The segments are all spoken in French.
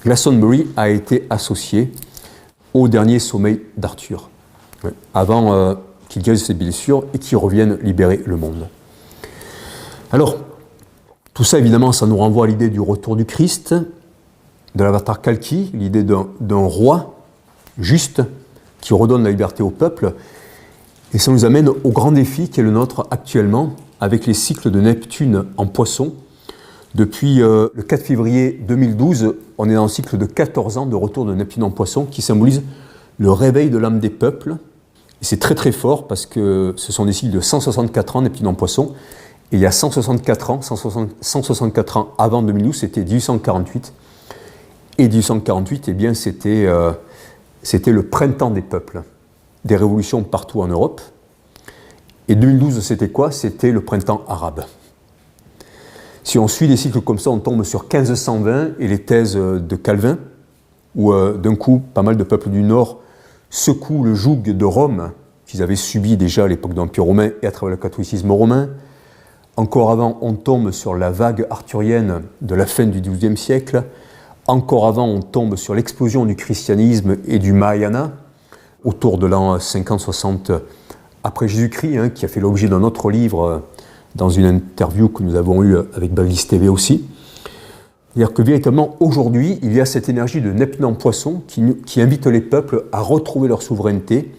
Glastonbury a été associé au dernier sommeil d'Arthur, avant qu'il guérisse ses blessures et qu'il revienne libérer le monde. Alors, tout ça, évidemment, ça nous renvoie à l'idée du retour du Christ, de l'avatar Kalki, l'idée d'un roi juste qui redonne la liberté au peuple. Et ça nous amène au grand défi qui est le nôtre actuellement, avec les cycles de Neptune en Poisson. Depuis le 4 février 2012, on est dans un cycle de 14 ans de retour de Neptune en Poisson qui symbolise le réveil de l'âme des peuples. Et c'est très très fort parce que ce sont des cycles de 164 ans, Neptune en Poisson. Et il y a 164 ans avant 2012, c'était 1848. Et 1848, eh bien, c'était le printemps des peuples, des révolutions partout en Europe. Et 2012, c'était quoi? C'était le printemps arabe. Si on suit des cycles comme ça, on tombe sur 1520 et les thèses de Calvin, où d'un coup, pas mal de peuples du Nord secouent le joug de Rome, qu'ils avaient subi déjà à l'époque de l'Empire romain et à travers le catholicisme romain. Encore avant, on tombe sur la vague arthurienne de la fin du XIIe siècle. Encore avant, on tombe sur l'explosion du christianisme et du Mahayana, autour de l'an 50-60 après Jésus-Christ, qui a fait l'objet d'un autre livre dans une interview que nous avons eue avec Baglis TV aussi. C'est-à-dire que véritablement, aujourd'hui, il y a cette énergie de Neptune en Poisson qui invite les peuples à retrouver leur souveraineté,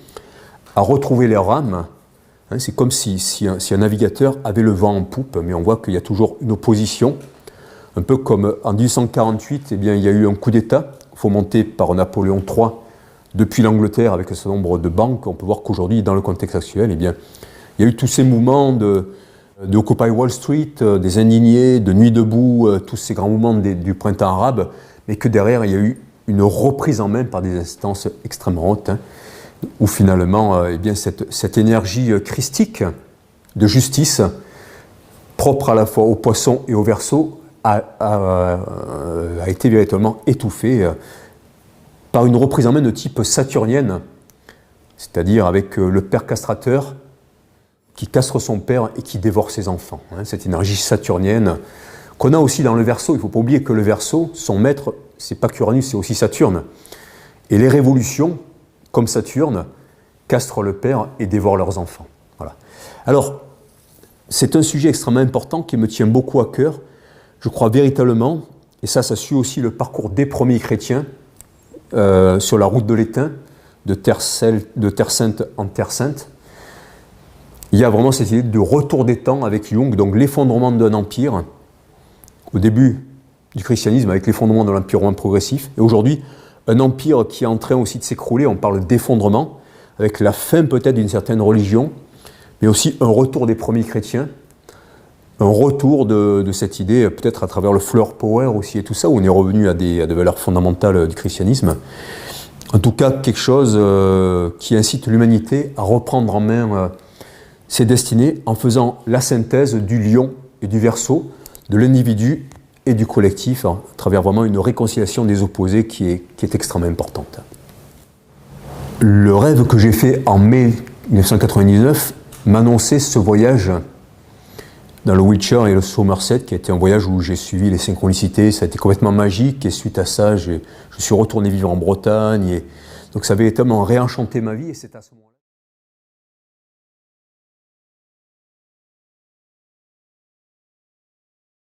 à retrouver leur âme. C'est comme si un navigateur avait le vent en poupe, mais on voit qu'il y a toujours une opposition. Un peu comme en 1848, eh bien, il y a eu un coup d'État fomenté par Napoléon III depuis l'Angleterre avec ce nombre de banques. On peut voir qu'aujourd'hui, dans le contexte actuel, eh bien, il y a eu tous ces mouvements de Occupy Wall Street, des indignés, de Nuit debout, tous ces grands mouvements du printemps arabe, mais que derrière, il y a eu une reprise en main par des instances extrêmement hautes, où finalement, eh bien, cette énergie christique de justice, propre à la fois aux poissons et aux Verseaux, a été véritablement étouffée par une reprise en main de type saturnienne, c'est-à-dire avec le père castrateur qui castre son père et qui dévore ses enfants. Cette énergie saturnienne qu'on a aussi dans le Verseau. Il ne faut pas oublier que le Verseau, son maître, c'est pas qu'Uranus, c'est aussi Saturne. Et les révolutions, comme Saturne, castrent le père et dévorent leurs enfants. Voilà. Alors, c'est un sujet extrêmement important qui me tient beaucoup à cœur. Je crois véritablement, et ça suit aussi le parcours des premiers chrétiens sur la route de l'étain, de Terre Sainte en Terre Sainte. Il y a vraiment cette idée de retour des temps avec Jung, donc l'effondrement d'un empire, au début du christianisme, avec l'effondrement de l'empire romain progressif, et aujourd'hui, un empire qui est en train aussi de s'écrouler, on parle d'effondrement, avec la fin peut-être d'une certaine religion, mais aussi un retour des premiers chrétiens, un retour de cette idée, peut-être à travers le flower power aussi et tout ça, où on est revenu à des valeurs fondamentales du christianisme. En tout cas, quelque chose qui incite l'humanité à reprendre en main ses destinées en faisant la synthèse du lion et du Verseau, de l'individu et du collectif, à travers vraiment une réconciliation des opposés qui est extrêmement importante. Le rêve que j'ai fait en mai 1999 m'annonçait ce voyage dans le Wiltshire et le Somerset, qui a été un voyage où j'ai suivi les synchronicités. Ça a été complètement magique, et suite à ça, je suis retourné vivre en Bretagne, et donc ça avait tellement réenchanté ma vie, et c'est à ce moment-là.